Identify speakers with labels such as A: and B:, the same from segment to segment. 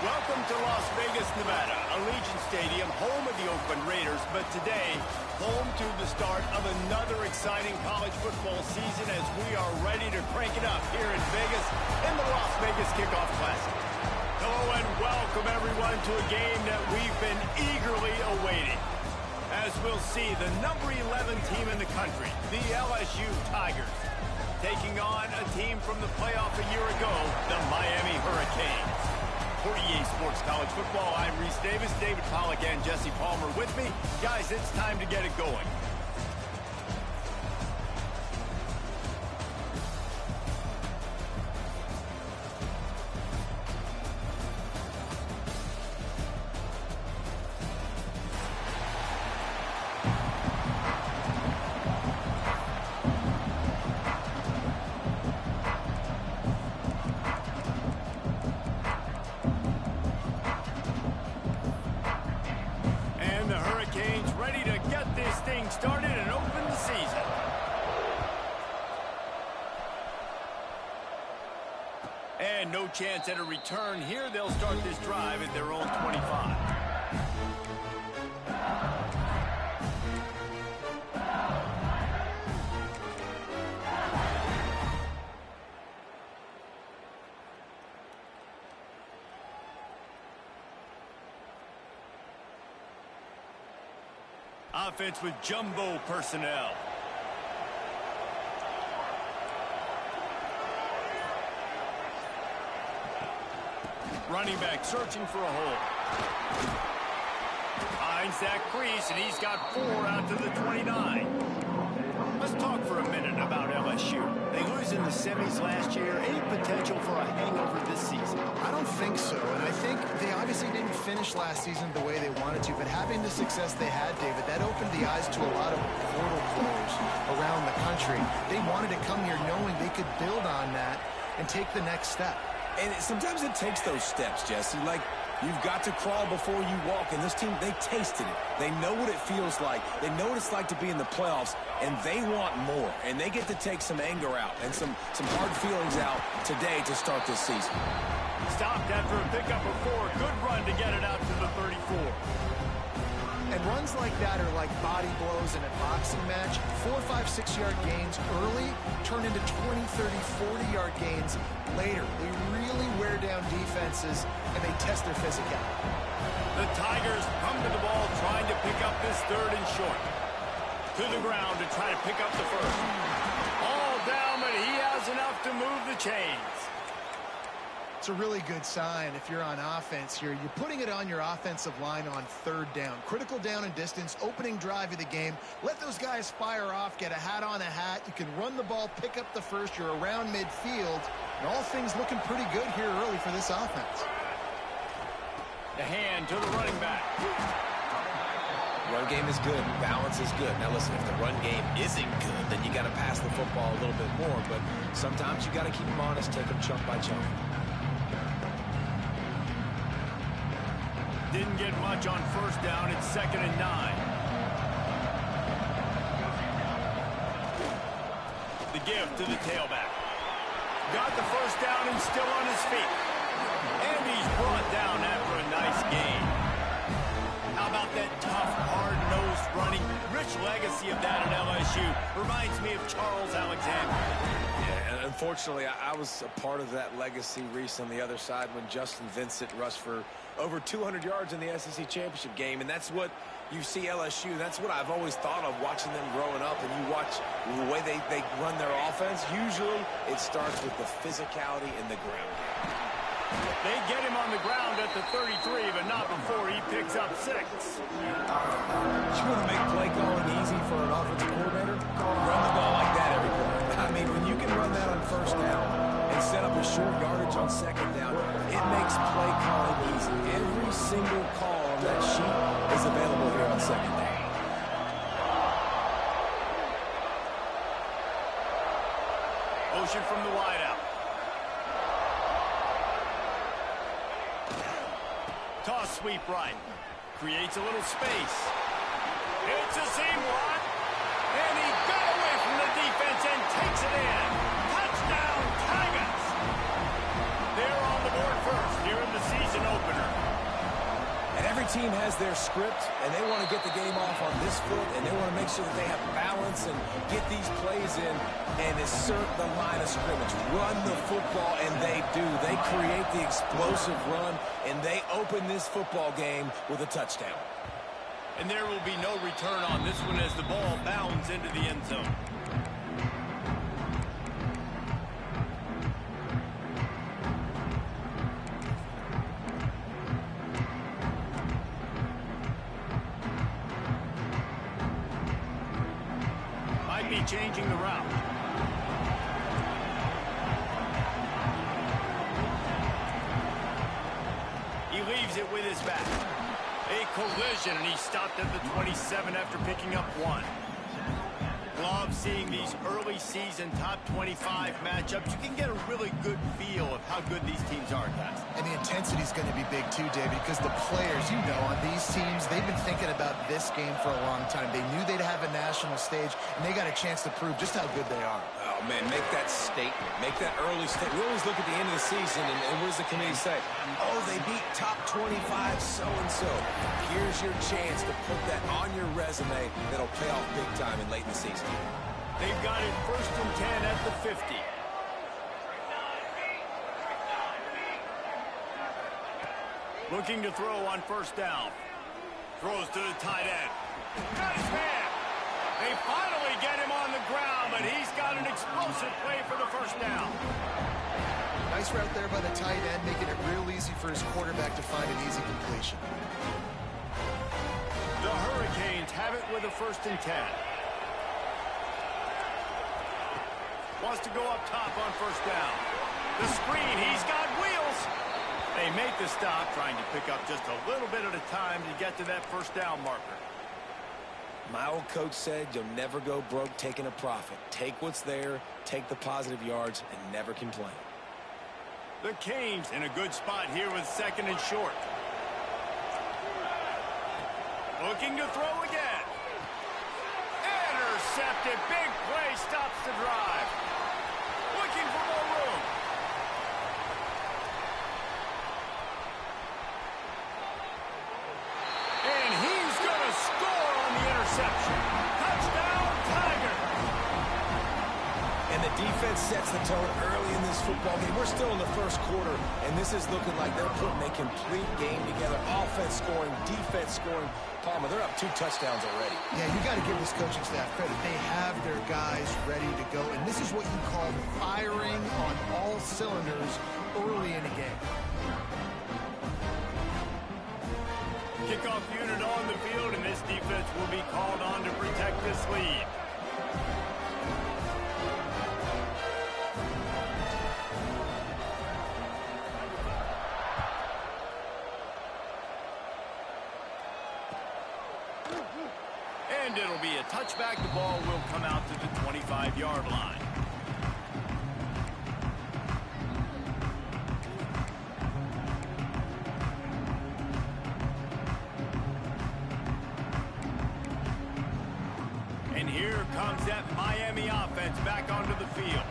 A: Welcome to Las Vegas, Nevada, Allegiant Stadium, home of the Oakland Raiders, but today, home to the start of another exciting college football season as we are ready to crank it up here in Vegas in the Las Vegas Kickoff Classic. Hello and welcome everyone to a game that we've been eagerly awaiting. As we'll see, the number 11 team in the country, the LSU Tigers, taking on a team from the playoff a year ago, the Miami Hurricanes. For EA Sports College Football, I'm Reese Davis, David Pollack, and Jesse Palmer with me. Guys, it's time to get it going. Ready to get this thing started and open the season. And no chance at a return here. They'll start this drive at their own 25. Offense with jumbo personnel. Running back searching for a hole. Finds that crease, and he's got 4 out to the 29. Let's talk for a minute about LSU. They lose in the semis last year. Any potential for a hangover this season?
B: I don't think so, and I think they obviously didn't finish last season the way they wanted to, but having the success they had, David, that opened the eyes to a lot of portal players around the country. They wanted to come here knowing they could build on that and take the next step.
C: And sometimes it takes those steps, Jesse. Like, you've got to crawl before you walk. And this team, they tasted it. They know what it feels like. They know what it's like to be in the playoffs, and they want more. And they get to take some anger out and some hard feelings out today to start this season.
A: Stopped after a pickup of 4. Good run to get it out to the 34.
B: And runs like that are like body blows in a boxing match. 4, 5, 6-yard gains early turn into 20, 30, 40-yard gains later. They really wear down defenses, and they test their physicality.
A: The Tigers come to the ball trying to pick up this 3rd and short. To the ground to try to pick up the first. All down, but he has enough to move the chains.
B: It's a really good sign if you're on offense here. You're putting it on your offensive line on 3rd down. Critical down and distance, opening drive of the game. Let those guys fire off, get a hat on a hat. You can run the ball, pick up the first. You're around midfield. And all things looking pretty good here early for this offense.
A: The hand to the running back.
C: Run game is good. Balance is good. Now, listen, if the run game isn't good, then you got to pass the football a little bit more. But sometimes you got to keep them honest, take them chunk by chunk.
A: Didn't get much on 1st down. It's 2nd and 9. The give to the tailback. Got the 1st down and still on his feet. And he's brought down after a nice gain. How about that tough, hard-nosed running? Rich legacy of that at LSU. Reminds me of Charles Alexander.
C: Yeah, and unfortunately, I was a part of that legacy, Reese, on the other side when Justin Vincent rushed for over 200 yards in the SEC championship game, and that's what you see LSU. That's what I've always thought of watching them growing up, and you watch the way they run their offense. Usually, it starts with the physicality in the ground game.
A: They get him on the ground at the 33, but not before he picks up 6.
C: You want to make play calling easy for an offensive coordinator? Run the ball like that every play. I mean, when you can run that on 1st down and set up a short yardage on 2nd down, it makes play calling easy. Every single call on that sheet is available here on 2nd down.
A: Motion from the wideout. Toss sweep right. Creates a little space. It's a seam block. And he got away from the defense and takes it in. Touchdown, Tigers. They're on the board first here in the season opener.
C: Every team has their script, and they want to get the game off on this foot, and they want to make sure that they have balance and get these plays in and assert the line of scrimmage. Run the football, and they do. They create the explosive run, and they open this football game with a touchdown.
A: And there will be no return on this one as the ball bounds into the end zone. Might be changing the route. He leaves it with his back. A collision, and he stopped at the 27 after picking up 1. Love seeing these early season top 25 matchups. You can get a really good feel of how good these teams are, guys.
B: And the intensity is going to be big too, David, because the players, you know, on these teams, they've been thinking about this game for a long time. They knew they'd have a national stage, and they got a chance to prove just how good they are.
C: Oh, man, make that statement. Make that early statement. We always look at the end of the season, and what does the committee say? Oh, they beat top 25 so-and-so. Here's your chance to put that on your resume that'll pay off big time in late in the season.
A: They've got it 1st and 10 at the 50. Looking to throw on 1st down. Throws to the tight end. Got his man. They finally get him on the ground, but he's got an explosive play for the 1st down.
B: Nice route there by the tight end, making it real easy for his quarterback to find an easy completion.
A: The Hurricanes have it with a 1st and 10. Wants to go up top on 1st down. The screen, he's got wheels. They make the stop, trying to pick up just a little bit at a time to get to that 1st down marker.
C: My old coach said you'll never go broke taking a profit. Take what's there, take the positive yards, and never complain.
A: The Canes in a good spot here with 2nd and short. Looking to throw again. Intercepted. Big play stops the drive. Looking for more room. And he's going to score on the interception. Touchdown, Tiger.
C: And the defense sets the tone early in this football game. We're still in the 1st quarter, and this is looking like they're putting a complete game together. Offense scoring, defense scoring. Palmer, they're up 2 touchdowns already.
B: Yeah, you got to give this coaching staff credit. They have their guys ready to go, and this is what you call firing on all cylinders early in a game.
A: Kickoff unit on the field, and this defense will be called on to protect this lead. And it'll be a touchback. The ball will come out to the 25-yard line. And here comes that Miami offense back onto the field.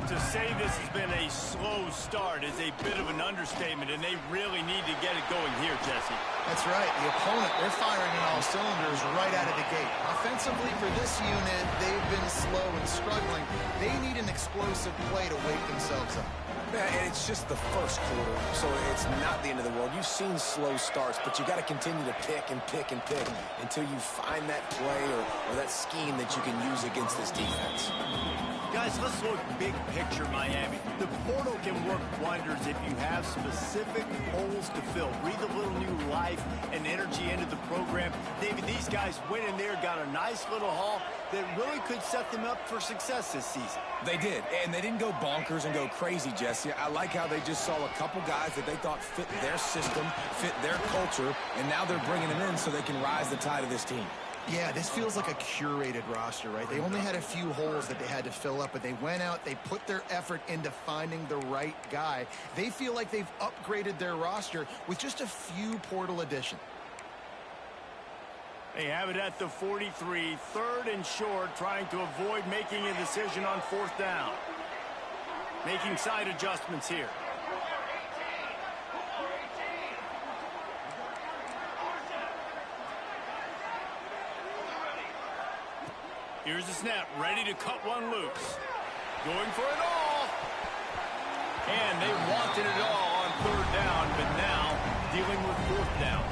A: To say this has been a slow start is a bit of an understatement, and they really need to get it going here, Jesse.
B: That's right. The opponent, they're firing on all cylinders right out of the gate. Offensively for this unit, they've been slow and struggling. They need an explosive play to wake themselves up.
C: Yeah, and it's just the 1st quarter, so it's not the end of the world. You've seen slow starts, but you got to continue to pick and pick and pick until you find that play or that scheme that you can use against this defense.
A: Guys, let's look big picture Miami. The portal can work wonders if you have specific holes to fill. Breathe a little new life and energy into the program. David, these guys went in there, got a nice little haul that really could set them up for success this season.
C: They did, and they didn't go bonkers and go crazy, Jesse. I like how they just saw a couple guys that they thought fit their system, fit their culture, and now they're bringing them in so they can rise the tide of this team.
B: Yeah, this feels like a curated roster, right? They only had a few holes that they had to fill up, but they went out, they put their effort into finding the right guy. They feel like they've upgraded their roster with just a few portal additions.
A: They have it at the 43, 3rd and short, trying to avoid making a decision on 4th down. Making side adjustments here. Here's the snap, ready to cut one loose. Going for it all. And they wanted it all on third down, but now dealing with fourth down.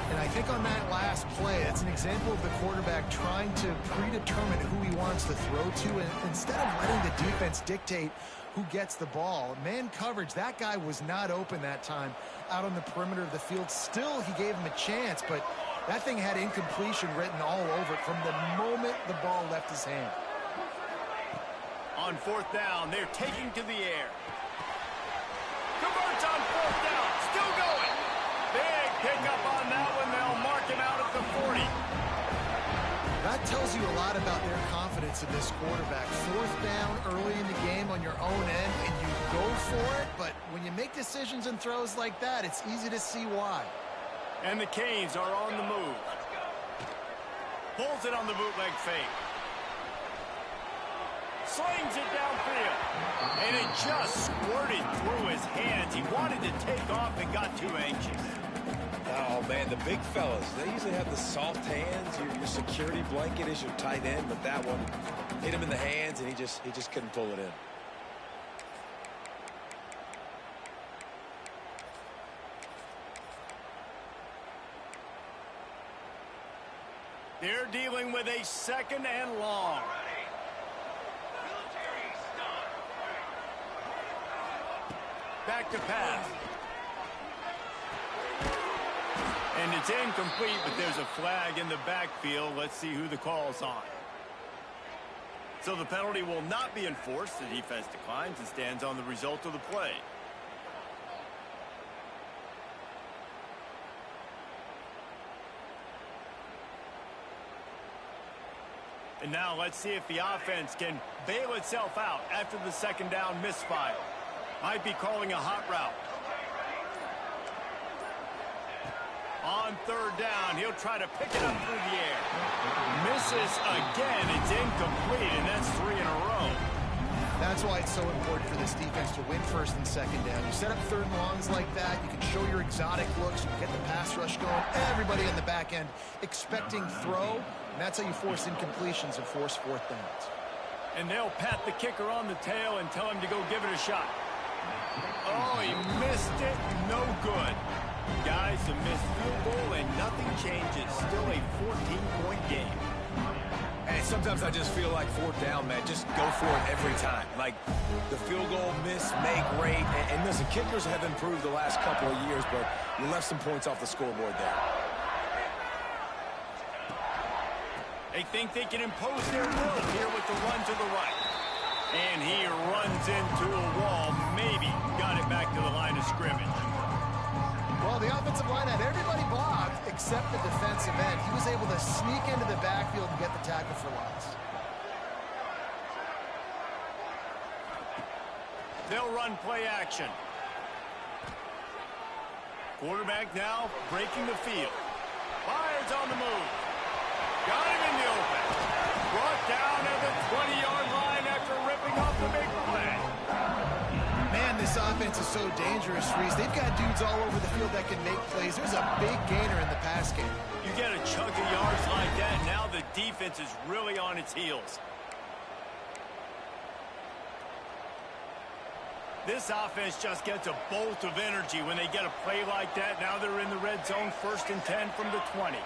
B: And I think on that last play, that's an example of the quarterback trying to predetermine who he wants to throw to, and instead of letting the defense dictate who gets the ball. Man coverage, that guy was not open that time out on the perimeter of the field. Still, he gave him a chance, but that thing had incompletion written all over it from the moment the ball left his hand.
A: On fourth down, they're taking to the air. Converts on fourth down, still going. Big pickup on that one. They'll mark him out at the 40.
B: That tells you a lot about their confidence in this quarterback. Fourth down early in the game on your own end, and you go for it, but when you make decisions and throws like that, it's easy to see why.
A: And the Canes are on the move. Pulls it on the bootleg fake. Slings it downfield. And it just squirted through his hands. He wanted to take off and got too anxious.
C: Oh, man, the big fellas, they usually have the soft hands. Your security blanket is your tight end, but that one hit him in the hands, and he just couldn't pull it in.
A: They're dealing with a second and long. Back to pass. And it's incomplete, but there's a flag in the backfield. Let's see who the call's on. So the penalty will not be enforced. The defense declines and stands on the result of the play. And now let's see if the offense can bail itself out after the second down misfire. Might be calling a hot route. On third down, he'll try to pick it up through the air. Misses again. It's incomplete, and that's 3 in a row.
B: That's why it's so important for this defense to win first and second down. You set up third and longs like that, you can show your exotic looks, you can get the pass rush going. Everybody in the back end expecting throw, and that's how you force incompletions and force fourth downs.
A: And they'll pat the kicker on the tail and tell him to go give it a shot. Oh, he missed it. No good. Guys, a missed field goal and nothing changes. Still a 14-point game.
C: And sometimes I just feel like fourth down, man, just go for it every time. Like the field goal miss, make rate. And listen, kickers have improved the last couple of years, but you left some points off the scoreboard there.
A: They think they can impose their will here with the run to the right. And he runs into a wall. Maybe got it back to the line of scrimmage.
B: Well, the offensive line had everybody blocked except the defensive end. He was able to sneak into the backfield and get the tackle for loss.
A: They'll run play action. Quarterback now breaking the field. Fires on the move. Got him in the open. Brought down at the 20-yard line after ripping off the big play.
B: Man, this offense is so dangerous, Reese. They've got dudes all over the field that can make plays. There's a big gainer in the pass game.
A: You get a chunk of yards like that, now the defense is really on its heels. This offense just gets a bolt of energy when they get a play like that. Now they're in the red zone, 1st and 10 from the 20.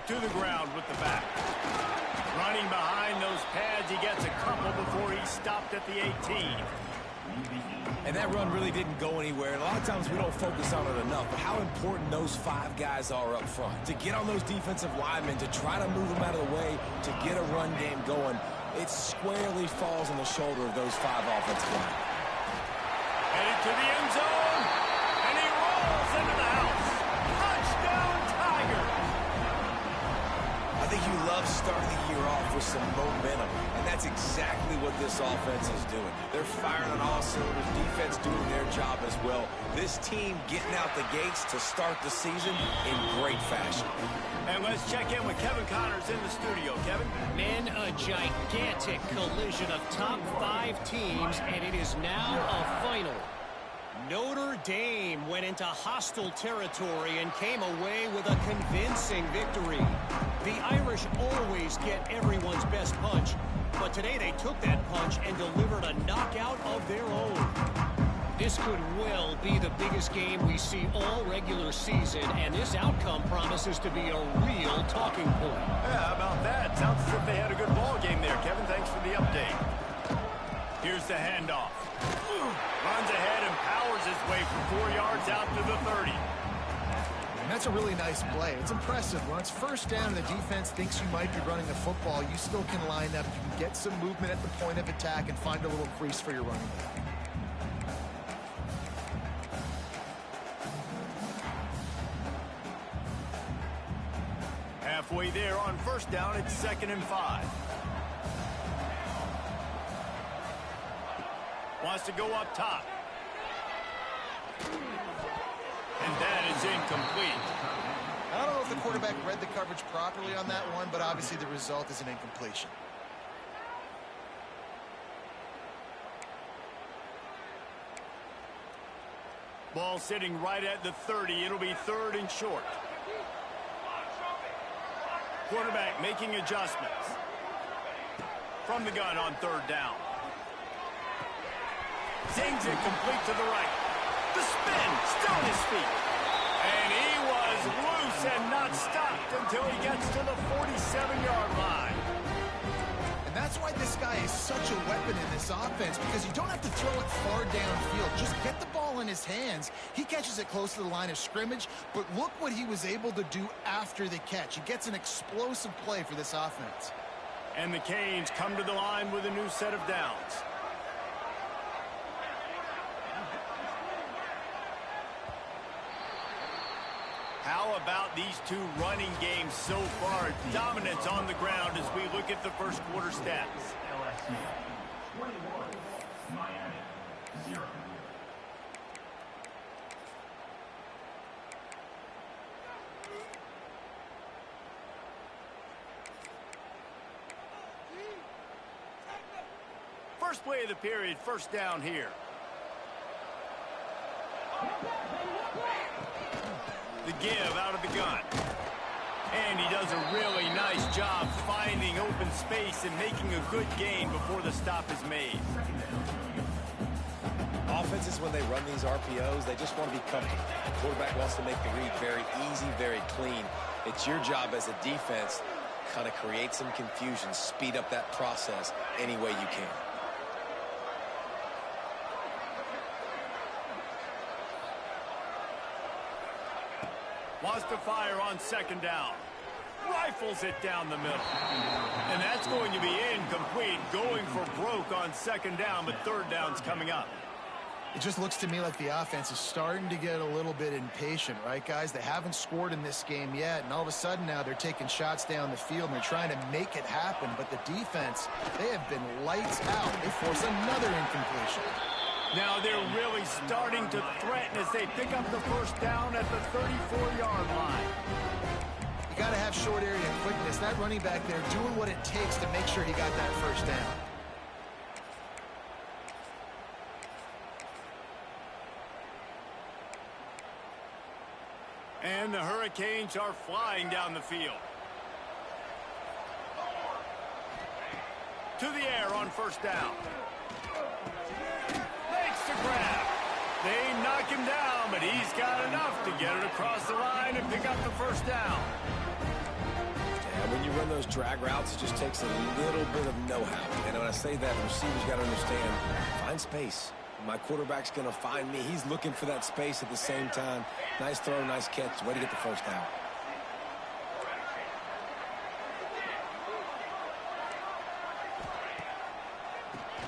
A: To the ground with the back. Running behind those pads, he gets a couple before he stopped at the 18.
C: And that run really didn't go anywhere. And a lot of times we don't focus on it enough, but how important those 5 guys are up front. To get on those defensive linemen, to try to move them out of the way, to get a run game going, it squarely falls on the shoulder of those 5 offensive linemen.
A: Headed to the end zone, and he rolls into the house. Touchdown, Tigers!
C: I think you love starting the year off with some momentum, and that's exactly what this offense is doing. They're firing on all cylinders, defense doing their job as well. This team getting out the gates to start the season in great fashion.
A: And let's check in with Kevin Connors in the studio. Kevin?
D: Men, a gigantic collision of top 5 teams, and it is now a final. Notre Dame went into hostile territory and came away with a convincing victory. The Irish always get everyone's best punch, but today they took that punch and delivered a knockout of their own. This could well be the biggest game we see all regular season, and this outcome promises to be a real talking point.
A: Yeah, how about that? Sounds as if they had a good ball game there, Kevin. Thanks for the update. Here's the handoff. Runs ahead and powers his way for 4 yards out to the 30.
B: And that's a really nice play. It's impressive. When it's first down and the defense thinks you might be running the football, you still can line up. You can get some movement at the point of attack and find a little crease for your running back.
A: Halfway there on first down, it's 2nd and 5. Wants to go up top. And that is incomplete.
B: I don't know if the quarterback read the coverage properly on that one, but obviously the result is an incompletion.
A: Ball sitting right at the 30. It'll be 3rd and short. Quarterback making adjustments. From the gun on 3rd down. Zings it complete to the right. The spin, still on his feet. And he was loose and not stopped until he gets to the 47-yard line.
B: And that's why this guy is such a weapon in this offense, because you don't have to throw it far downfield. Just get the ball in his hands. He catches it close to the line of scrimmage, but look what he was able to do after the catch. He gets an explosive play for this offense.
A: And the Canes come to the line with a new set of downs. How about these two running games so far? Dominance on the ground as we look at the first quarter stats.
E: LSU 21, Miami 0.
A: First play of the period, first down here. The give out of the gun. And he does a really nice job finding open space and making a good gain before the stop is made.
C: Offenses, when they run these RPOs, they just want to be comfortable. The quarterback wants to make the read very easy, very clean. It's your job as a defense, kind of create some confusion, speed up that process any way you can.
A: Wants to fire on 2nd down. Rifles it down the middle. And that's going to be incomplete. Going for broke on 2nd down, but 3rd down's coming up.
B: It just looks to me like the offense is starting to get a little bit impatient, right, guys? They haven't scored in this game yet, and all of a sudden now they're taking shots down the field and they're trying to make it happen. But the defense, they have been lights out. They force another incompletion.
A: Now they're really starting to threaten as they pick up the first down at the 34-yard line.
B: You got to have short area quickness. That running back there doing what it takes to make sure he got that first down.
A: And the Hurricanes are flying down the field. To the air on first down. Makes the grab. They knock him down, but he's got enough to get it across the line and pick up the first down.
C: Yeah, when you run those drag routes, it just takes a little bit of know-how. And when I say that, the receivers got to understand, find space. My quarterback's going to find me. He's looking for that space at the same time. Nice throw, nice catch. Way to get the first down.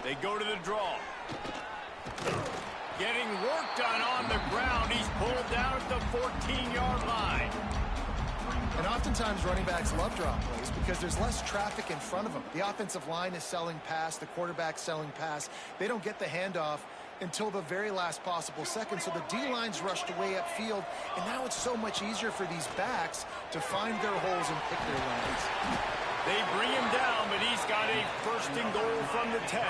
A: They go to the draw. Getting work done on the ground. He's pulled down at the 14-yard line.
B: And oftentimes running backs love draw plays because there's less traffic in front of them. The offensive line is selling pass. The quarterback's selling pass. They don't get the handoff until the very last possible second. So the D-line's rushed away upfield, and now it's so much easier for these backs to find their holes and pick their lanes.
A: They bring him down, but he's got a 1st and goal from the 10.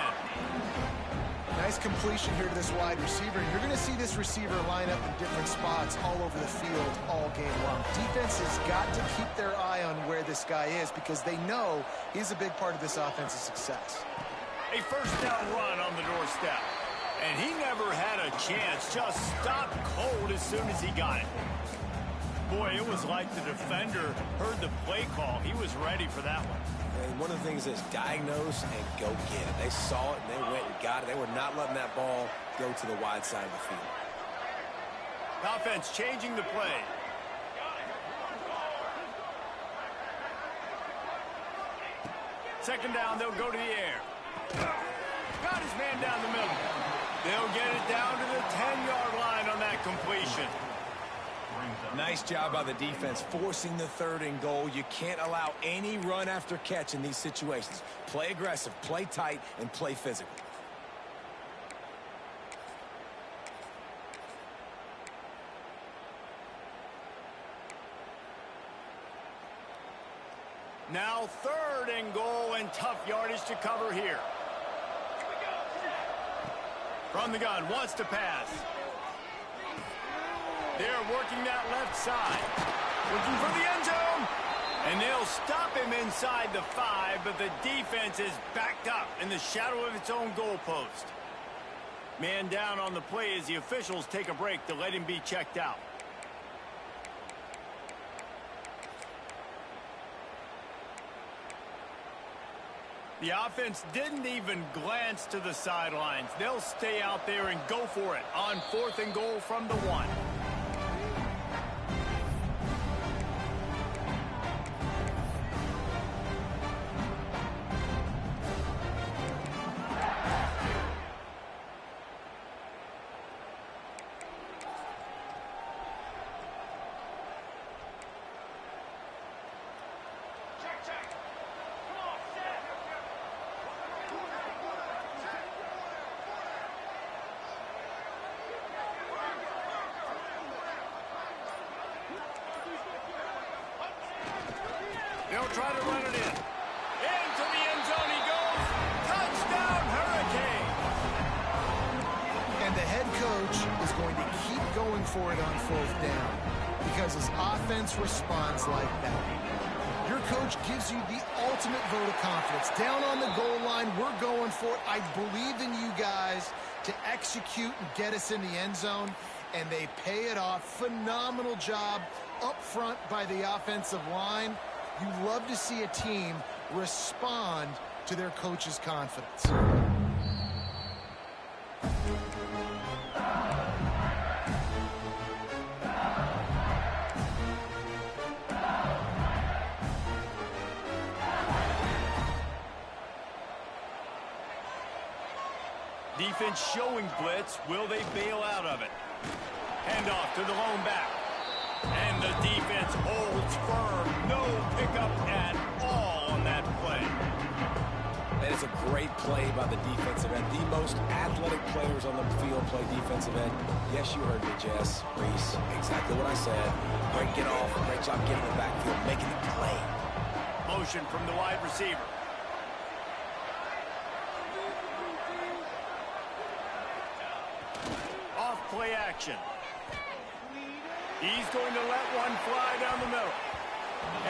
B: Nice Nice completion here to this wide receiver. And you're going to see this receiver line up in different spots all over the field all game long. Defense has got to keep their eye on where this guy is because they know he's a big part of this offense's success.
A: A first down run on the doorstep. And he never had a chance. Just stopped cold as soon as he got it. Boy, it was like the defender heard the play call. He was ready for that one.
C: And one of the things is diagnose and go get it. They saw it and they went and got it. They were not letting that ball go to the wide side of the field.
A: Offense changing the play. Second down, they'll go to the air. Got his man down the middle. They'll get it down to the 10-yard line on that completion.
C: Nice job by the defense forcing the 3rd and goal. You can't allow any run after catch in these situations. Play aggressive, play tight, and play physical.
A: Now 3rd and goal and tough yardage to cover here. From the gun, wants to pass. They're working that left side. Looking for the end zone. And they'll stop him inside the 5, but the defense is backed up in the shadow of its own goalpost. Man down on the play as the officials take a break to let him be checked out. The offense didn't even glance to the sidelines. They'll stay out there and go for it on 4th and goal from the 1. They'll try to run it in. Into the end zone he goes. Touchdown, Hurricane.
B: And the head coach is going to keep going for it on 4th down because his offense responds like that. Your coach gives you the ultimate vote of confidence. Down on the goal line, we're going for it. I believe in you guys to execute and get us in the end zone, and they pay it off. Phenomenal job up front by the offensive line. You love to see a team respond to their coach's confidence.
A: Defense showing blitz. Will they bail out of it? Handoff to the lone back. And the defense holds firm. No pickup at all on that play.
C: That is a great play by the defensive end. The most athletic players on the field play defensive end. Yes, you heard me, Jess, Reese. Exactly what I said. Great get off. Great job getting the backfield, making the play.
A: Motion from the wide receiver. Off play action. He's going to let one fly down the middle.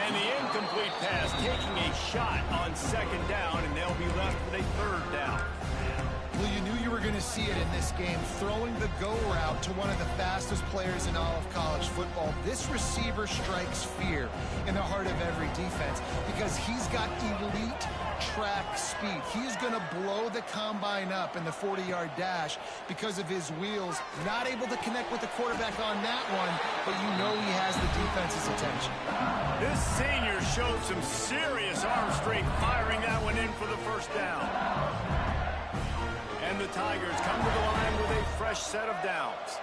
A: And the incomplete pass taking a shot on 2nd down, and they'll be left with a 3rd down.
B: Well, you knew you were going to see it in this game, throwing the go route to one of the fastest players in all of college football. This receiver strikes fear in the heart of every defense because he's got elite track speed. He's going to blow the combine up in the 40-yard dash because of his wheels. Not able to connect with the quarterback on that one, but you know he has the defense's attention.
A: This senior showed some serious arm strength firing that one in for the 1st down. And the Tigers come to the line with a fresh set of downs.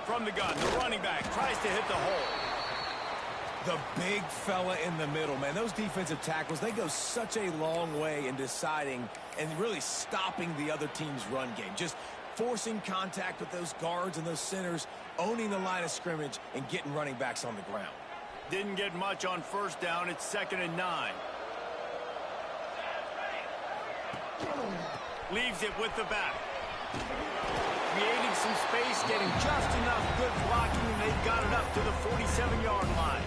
A: From the gun, the running back tries to hit the hole.
C: The big fella in the middle, man. Those defensive tackles, they go such a long way in deciding and really stopping the other team's run game. Just forcing contact with those guards and those centers, owning the line of scrimmage, and getting running backs on the ground.
A: Didn't get much on first down. It's 2nd and 9. Leaves it with the back. Creating some space, getting just enough good blocking, and they've got it up to the 47-yard line.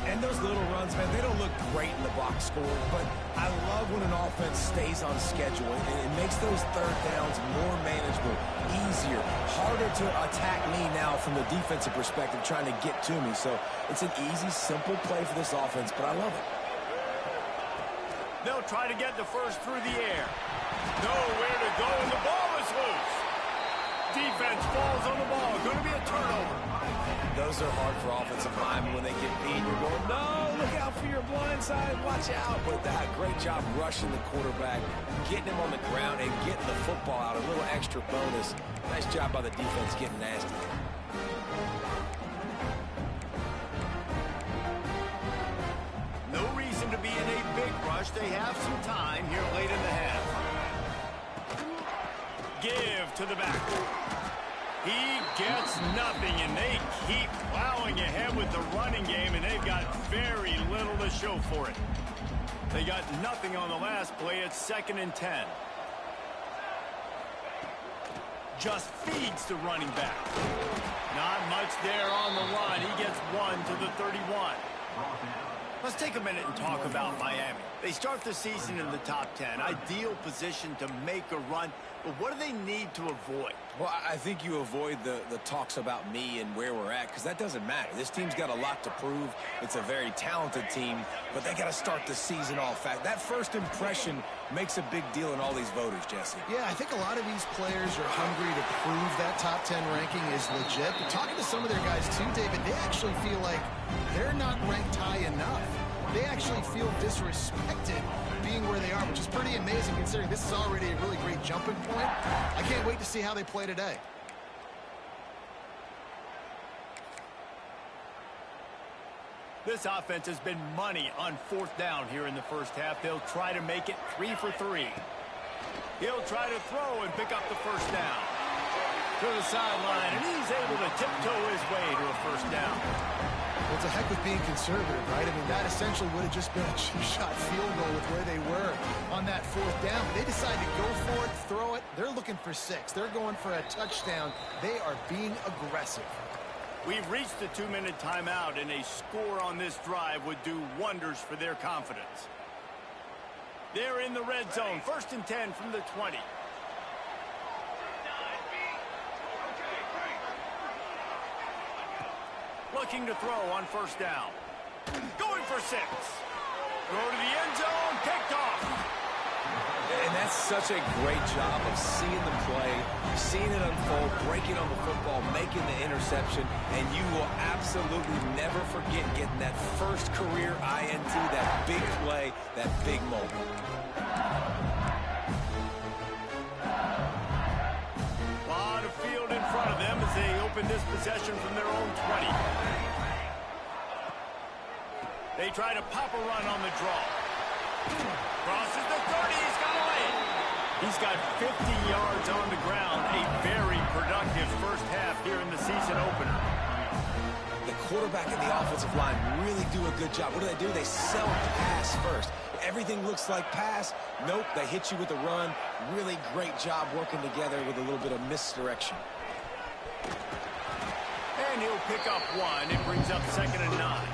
C: And those little runs, man, they don't look great in the box score, but I love when an offense stays on schedule, and it makes those third downs more manageable, easier, harder to attack me now from the defensive perspective trying to get to me. So it's an easy, simple play for this offense, but I love it.
A: They'll try to get the first through the air. Nowhere to go, and the ball is loose. Defense falls on the ball. Going to be a turnover.
C: Those are hard for offensive linemen when they get beat. You're going, no, look out for your blind side. Watch out. But that great job rushing the quarterback, getting him on the ground, and getting the football out. A little extra bonus. Nice job by the defense getting nasty.
A: No reason to be in a big rush. They have some time here late in the half. Give to the back. He gets nothing, and they keep plowing ahead with the running game, and they've got very little to show for it. They got nothing on the last play. It's 2nd and 10. Just feeds the running back. Not much there on the line. He gets 1 to the 31. Let's take a minute and talk about Miami. They start the season in the top 10. Ideal position to make a run. But what do they need to avoid?
C: Well, I think you avoid the talks about me and where we're at, because that doesn't matter. This team's got a lot to prove. It's a very talented team, but they got to start the season off fast. That first impression makes a big deal in all these voters, Jesse.
B: Yeah, I think a lot of these players are hungry to prove that top 10 ranking is legit. But talking to some of their guys too, David, they actually feel like they're not ranked high enough. They actually feel disrespected being where they are, which is pretty amazing considering this is already a really great jumping point. I can't wait to see how they play today.
A: This offense has been money on 4th down here in the first half. They'll try to make it 3 for 3. He'll try to throw and pick up the first down. To the sideline, and he's able to tiptoe his way to a first down.
B: Well, it's a heck with being conservative, right? I mean, that essentially would have just been a cheap-shot field goal with where they were on that 4th down. But they decided to go for it, throw it. They're looking for 6. They're going for a touchdown. They are being aggressive.
A: We've reached the 2-minute timeout, and a score on this drive would do wonders for their confidence. They're in the red zone. 1st and 10 from the 20. Looking to throw on first down. Going for 6. Throw to the end zone. Picked off.
C: And that's such a great job of seeing the play, seeing it unfold, breaking on the football, making the interception, and you will absolutely never forget getting that first career INT, that big play, that big moment.
A: A lot of field in front of them as they open this possession from their own 20. They try to pop a run on the draw. Crosses the 30. He's got a lane. He's got 50 yards on the ground. A very productive first half here in the season opener.
C: The quarterback and the offensive line really do a good job. What do? They sell pass first. Everything looks like pass. Nope, they hit you with a run. Really great job working together with a little bit of misdirection.
A: And he'll pick up 1. It brings up 2nd and 9.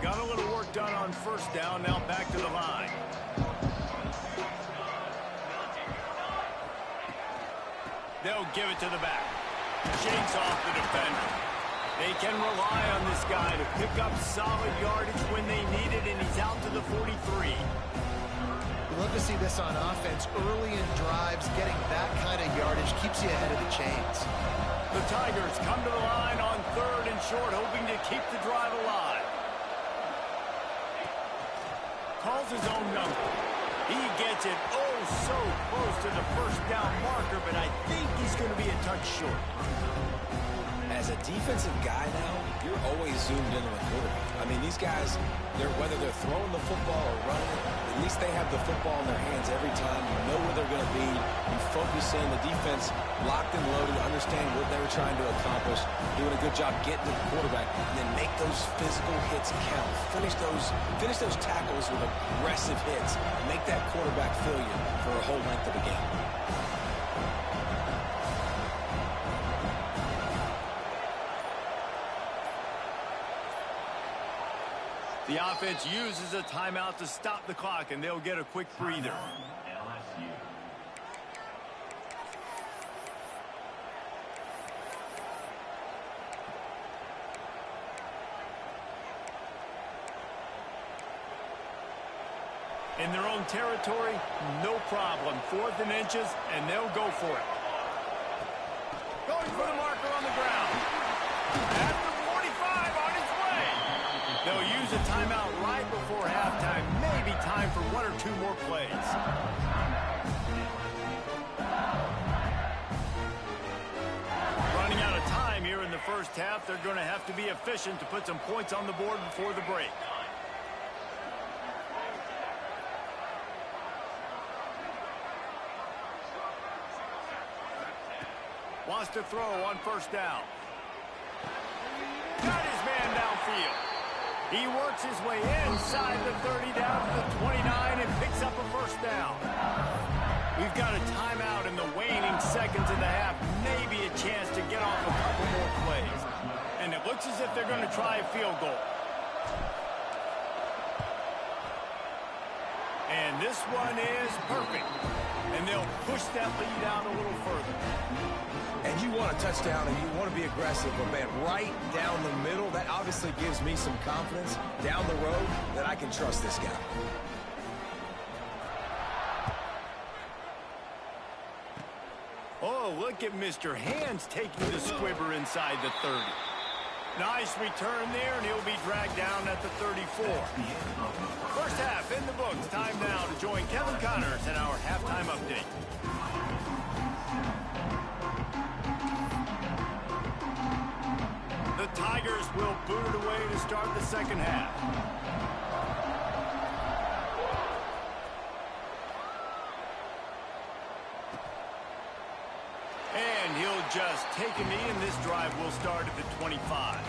A: Got a little work done on first down. Now back to the line. They'll give it to the back. Shakes off the defender. They can rely on this guy to pick up solid yardage when they need it, and he's out to the 43.
B: We love to see this on offense. Early in drives, getting that kind of yardage keeps you ahead of the chains.
A: The Tigers come to the line on 3rd and short, hoping to keep the drive alive. Calls his own number. He gets it oh so close to the first down marker, but I think he's going to be a touch short.
C: As a defensive guy now, you're always zoomed in on the quarterback. I mean, these guys, whether they're throwing the football or running it, at least they have the football in their hands every time. You know where they're going to be. You focus in. The defense locked and loaded, understand what they were trying to accomplish, doing a good job getting to the quarterback, and then make those physical hits count. Finish those tackles with aggressive hits. Make that quarterback feel you for a whole length of the game.
A: The offense uses a timeout to stop the clock, and they'll get a quick breather.
E: LSU.
A: In their own territory, no problem. 4th and inches, and they'll go for it. Going for the marker on the ground. At the 45, on its way. They'll use a timeout right before halftime. Maybe time for 1 or 2 more plays. Running out of time here in the first half. They're going to have to be efficient to put some points on the board before the break. Wants to throw on first down. Got his man downfield. He works his way inside the 30 down to the 29 and picks up a first down. We've got a timeout in the waning seconds of the half. Maybe a chance to get off a couple more plays. And it looks as if they're going to try a field goal. And this one is perfect. And they'll push that lead out a little further.
C: And you want a touchdown and you want to be aggressive, but man, right down the middle, that obviously gives me some confidence down the road that I can trust this guy.
A: Oh, look at Mr. Hands taking the squibber inside the 30. Nice return there, and he'll be dragged down at the 34. First half in the books. Time now to join Kevin Connors in our halftime update. The Tigers will boot it away to start the second half. And he'll just take a knee, and this drive will start at the 25.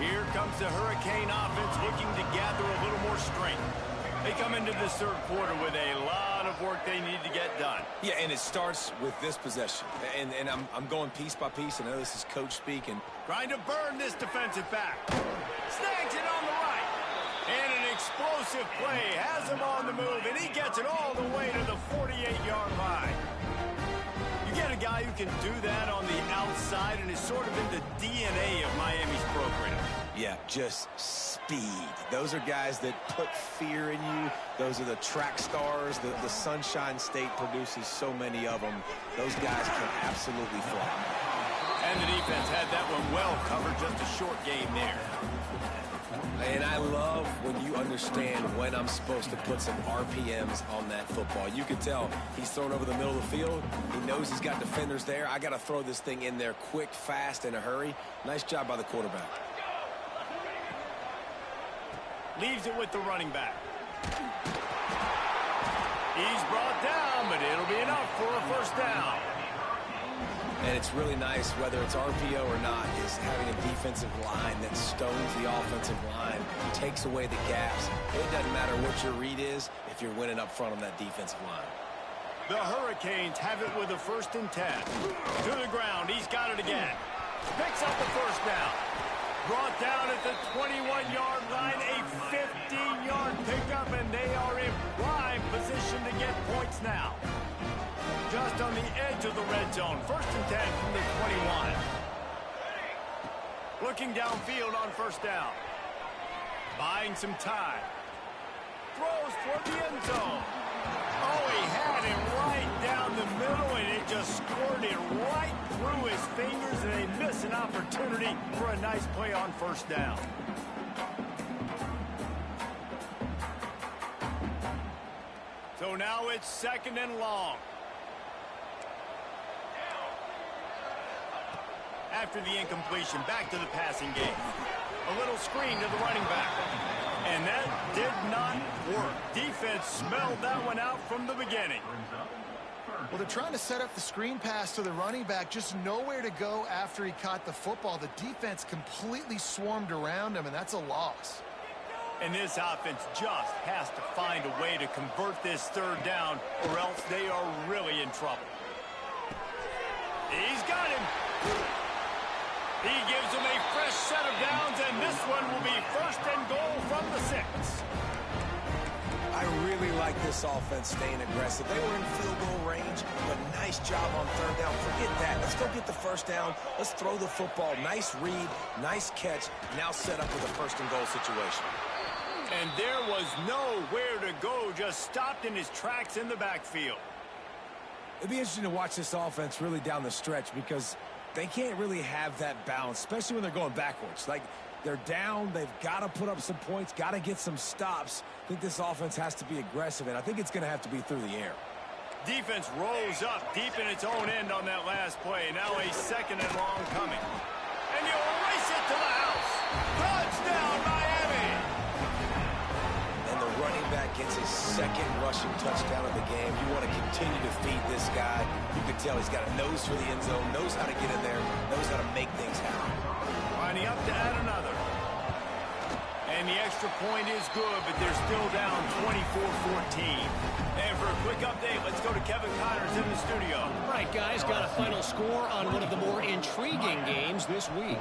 A: Here comes the Hurricane offense looking to gather a little more strength. They come into this third quarter with a lot of work they need to get done.
C: Yeah, and it starts with this possession. And I'm going piece by piece. I know this is coach speak.
A: Trying to burn this defensive back. Snags it on the right. And an explosive play has him on the move, and he gets it all the way to the 48-yard line. You get a guy who can do that on the outside, and is sort of in the DNA of Miami's program.
C: Yeah, just speed. Those are guys that put fear in you. Those are the track stars. The Sunshine State produces so many of them. Those guys can absolutely fly.
A: And the defense had that one well covered. Just a short game there.
C: And I love when you understand when I'm supposed to put some RPMs on that football. You can tell he's thrown over the middle of the field. He knows he's got defenders there. I got to throw this thing in there quick, fast, in a hurry. Nice job by the quarterback.
A: Leaves it with the running back. He's brought down, but it'll be enough for a first down.
C: And it's really nice, whether it's RPO or not, is having a defensive line that stones the offensive line, takes away the gaps. It doesn't matter what your read is if you're winning up front on that defensive line.
A: The Hurricanes have it with a 1st and 10. To the ground. He's got it again. Picks up the first down. Brought down at the 21-yard line. A 15-yard pickup, and they are in prime position to get points now. Just on the edge of the red zone. 1st and 10 from the 21. Looking downfield on first down. Buying some time. Throws toward the end zone. Oh, he had it right down the middle, and it just scored it right through his fingers and they miss an opportunity for a nice play on first down. So now it's 2nd and long. After the incompletion, back to the passing game. A little screen to the running back. And that did not work. Defense smelled that one out from the beginning.
B: Well, they're trying to set up the screen pass to the running back, just nowhere to go after he caught the football. The defense completely swarmed around him, and that's a loss.
A: And this offense just has to find a way to convert this 3rd down, or else they are really in trouble. He's got him. He gives them a fresh set of downs, and this one will be 1st and goal from the 6.
C: I really like this offense staying aggressive. They were in field goal range, but nice job on 3rd down. Forget that. Let's go get the 1st down. Let's throw the football. Nice read, nice catch. Now set up with a 1st and goal situation.
A: And there was nowhere to go, just stopped in his tracks in the backfield.
C: It'd be interesting to watch this offense really down the stretch because they can't really have that balance, especially when they're going backwards. Like, they're down, they've got to put up some points, got to get some stops. I think this offense has to be aggressive, and I think it's going to have to be through the air.
A: Defense rolls up deep in its own end on that last play. Now a 2nd and long coming. And you'll race it to the house. Touchdown, Miami!
C: And the running back gets his 2nd rushing touchdown of the game. You want to continue to feed this guy. You can tell he's got a nose for the end zone, knows how to get in there, knows how to make things happen.
A: Lining up to add another. And the extra point is good, but they're still down 24-14. And for a quick update, let's go to Kevin Connors in the studio.
D: All right, guys, got a final score on one of the more intriguing games this week.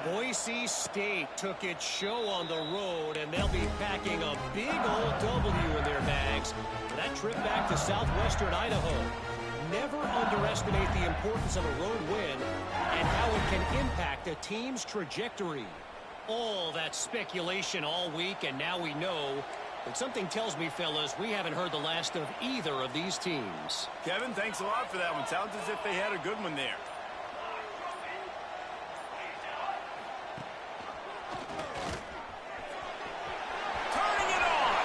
D: Boise State took its show on the road, and they'll be packing a big old W in their bags for that trip back to southwestern Idaho. Never underestimate the importance of a road win and how it can impact a team's trajectory. All that speculation all week, and now we know. But something tells me, fellas, we haven't heard the last of either of these teams.
A: Kevin, thanks a lot for that one. Sounds as if they had a good one there. Turning it on!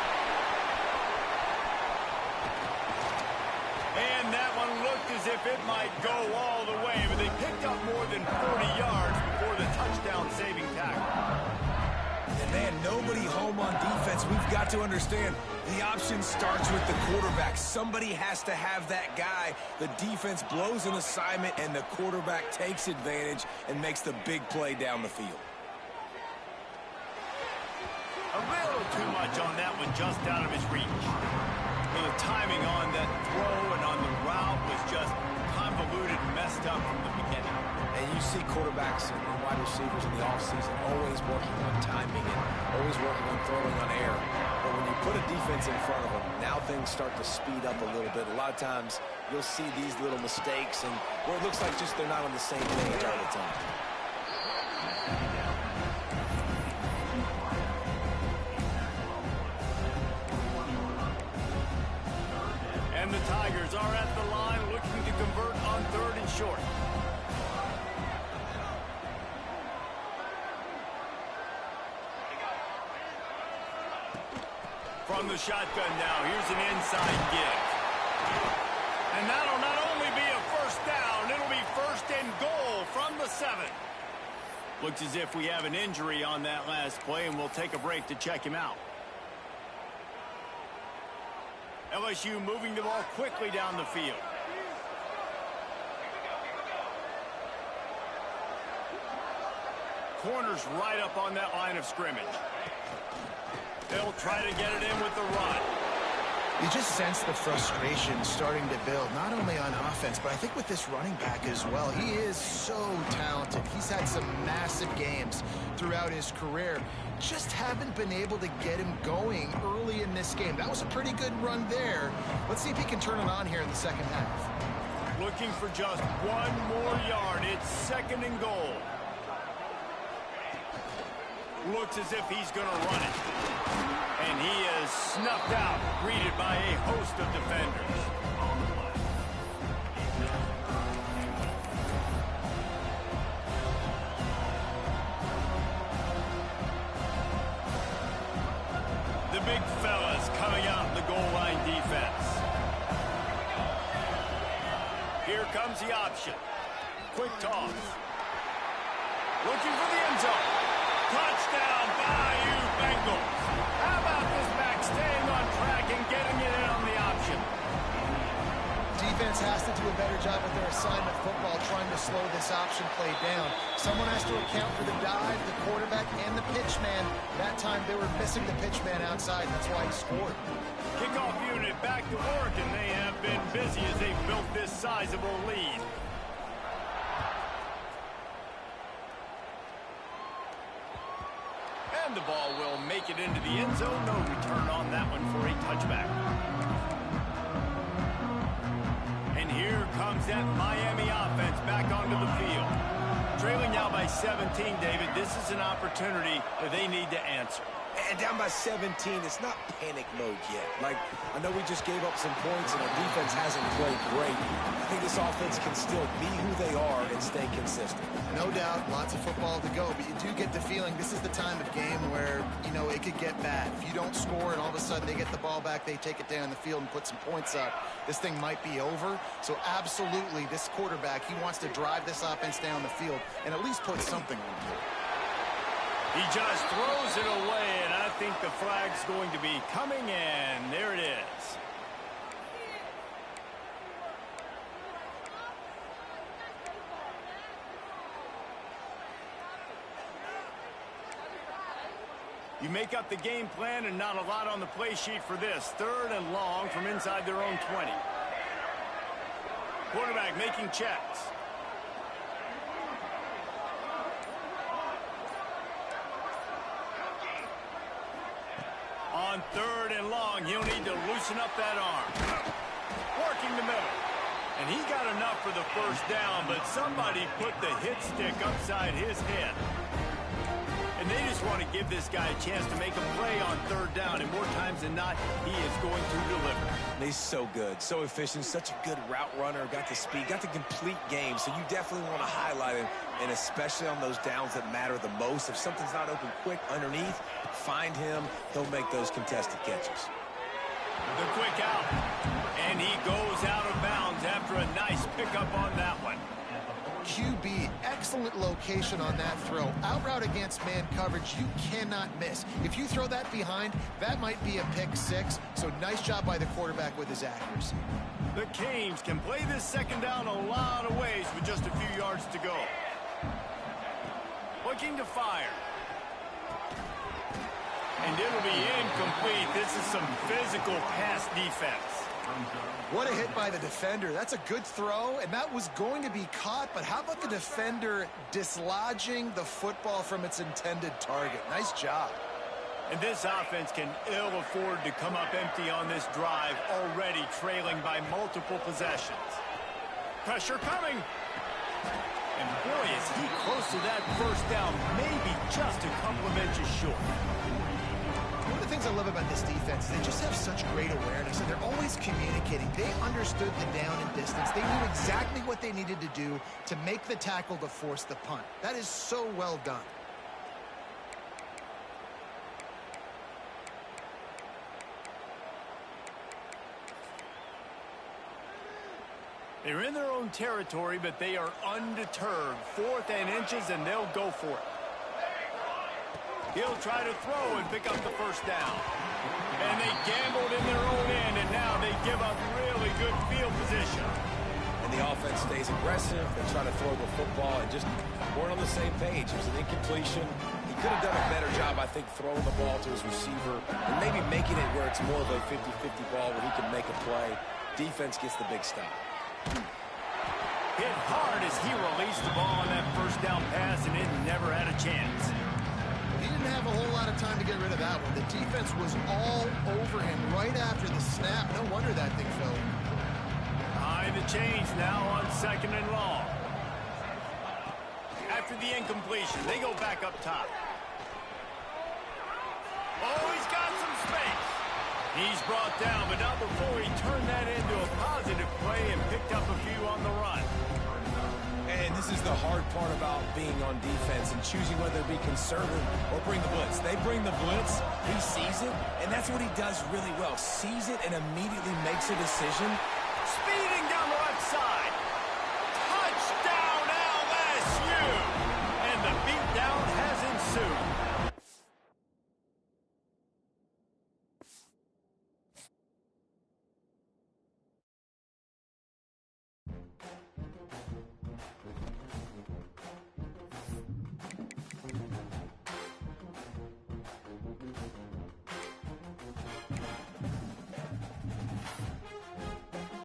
A: And that one looked as if it might go all the way, but they picked up more than 40 yards before the touchdown-saving tackle.
C: And man, nobody home on defense. We've got to understand the option starts with the quarterback. Somebody has to have that guy. The defense blows an assignment, and the quarterback takes advantage and makes the big play down the field.
A: A little too much on that one, just out of his reach. Well, the timing on that throw and on the route was just convoluted and messed up from the beginning.
C: And you see quarterbacks and wide receivers in the offseason always working on timing and always working on throwing on air. But when you put a defense in front of them, now things start to speed up a little bit. A lot of times you'll see these little mistakes and where it looks like just they're not on the same page all the time.
A: And the Tigers are at the line looking to convert on 3rd and short. From the shotgun now, here's an inside give. And that'll not only be a 1st down, it'll be 1st and goal from the 7. Looks as if we have an injury on that last play, and we'll take a break to check him out. LSU moving the ball quickly down the field. Corners right up on that line of scrimmage. They'll try to get it in with the run.
B: You just sense the frustration starting to build, not only on offense, but I think with this running back as well. He is so talented. He's had some massive games throughout his career. Just haven't been able to get him going early in this game. That was a pretty good run there. Let's see if he can turn it on here in the 2nd half.
A: Looking for just 1 more yard. It's 2nd and goal. Looks as if he's going to run it. And he is snuffed out, greeted by a host of defenders. big fellas coming out in the goal line defense. Here comes the option. Quick toss. Looking for the end zone. Touchdown, Bayou Bengals. How about this back staying on track and getting it in on the option?
B: Defense has to do a better job with their assignment football, trying to slow this option play down. Someone has to account for the dive, the quarterback, and the pitch man. That time they were missing the pitch man outside. That's why he scored.
A: Kickoff unit back to work, and they have been busy as they've built this sizable lead. And the ball will make it into the end zone. No return on that one for a touchback. And here comes that Miami offense back onto the field. Trailing now by 17, David. This is an opportunity that they need to answer.
C: And down by 17, it's not panic mode yet. Like, I know we just gave up some points and our defense hasn't played great. I think this offense can still be who they are and stay consistent.
B: No doubt, lots of football to go, but you do get the feeling this is the time of game where, you know, it could get bad. If you don't score and all of a sudden they get the ball back, they take it down the field and put some points up, this thing might be over. So absolutely, this quarterback, he wants to drive this offense down the field and at least put something on the board.
A: He just throws it away, and I think the flag's going to be coming in. There it is. You make up the game plan and not a lot on the play sheet for this. 3rd and long from inside their own 20. Quarterback making checks. On 3rd and long, he'll need to loosen up that arm. Working the middle. And he got enough for the first down, but somebody put the hit stick upside his head. And they just want to give this guy a chance to make a play on 3rd down, and more times than not, he is going to deliver.
C: He's so good, so efficient, such a good route runner, got the speed, got the complete game, so you definitely want to highlight him, and especially on those downs that matter the most. If something's not open quick underneath, find him, he'll make those contested catches.
A: The quick out, and he goes out of bounds after a nice pickup on that one.
B: QB, excellent location on that throw. Out route against man coverage, you cannot miss. If you throw that behind, that might be a pick 6. So nice job by the quarterback with his accuracy.
A: The Canes can play this 2nd down a lot of ways with just a few yards to go. Looking to fire. And it'll be incomplete. This is some physical pass defense.
B: What a hit by the defender. That's a good throw, and that was going to be caught, but how about the defender dislodging the football from its intended target? Nice job.
A: And this offense can ill afford to come up empty on this drive, already trailing by multiple possessions. Pressure coming. And boy, is he close to that first down, maybe just a couple of inches short.
B: One of the things I love about this defense, they just have such great awareness, and they're always communicating. They understood the down and distance. They knew exactly what they needed to do to make the tackle to force the punt. That is so well done.
A: They're in their own territory, but they are undeterred. 4th and inches, and they'll go for it. He'll try to throw and pick up the first down. And they gambled in their own end, and now they give up really good field position.
C: And the offense stays aggressive. They try to throw the football and just weren't on the same page. It was an incompletion. He could have done a better job, I think, throwing the ball to his receiver and maybe making it where it's more of a 50-50 ball where he can make a play. Defense gets the big stop.
A: Hit hard as he released the ball on that first down pass, and it never had a chance.
B: He didn't have a whole lot of time to get rid of that one. The defense was all over him right after the snap. No wonder that thing fell.
A: High the chains now on 2nd and long. After the incompletion, they go back up top. Oh, he's got some space. He's brought down, but not before he turned that into a positive play and picked up a few on the run.
C: And this This is the hard part about being on defense and choosing whether to be conservative or bring the blitz. They bring the blitz, he sees it, and that's what he does really well. Sees it and immediately makes a decision.
A: Speed